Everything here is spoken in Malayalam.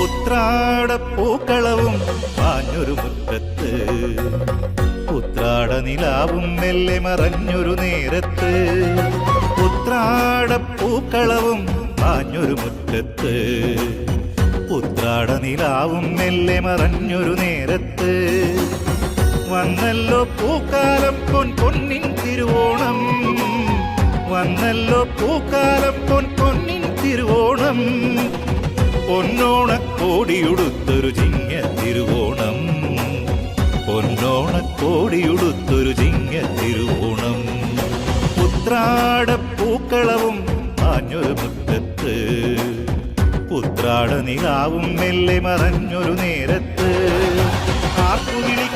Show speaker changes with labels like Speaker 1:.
Speaker 1: ഉത്രാടപ്പൂക്കളവും പാഞ്ഞൊരു മുറ്റത്ത്, ഉത്രാടനിലാവും മെല്ലെ മറഞ്ഞൊരു നേരത്ത്. ഉത്രാടപ്പൂക്കളവും പാഞ്ഞൊരു മുറ്റത്ത്, ഉത്രാടനിലാവും മെല്ലെ മറഞ്ഞൊരു നേരത്ത്. വന്നല്ലോ പൂക്കാലം പൊന്നിൻ തിരുവോണം, വന്നല്ലോ പൂക്കാലം പൊന്നിൻ തിരുവോണം. പൊന്നോണക്കോടിയുടുത്തൊരു ചിങ്ങ തിരുവോണം, പൊന്നോണക്കോടിയുടുത്തൊരു ചിങ്ങ തിരുവോണം. ഉത്രാടപ്പൂക്കളവും പാഞ്ഞൊരു മുറ്റത്ത്, ഉത്രാടനിലാവും മെല്ലെ മറഞ്ഞൊരു നേരത്ത്. ആർക്കുവിളി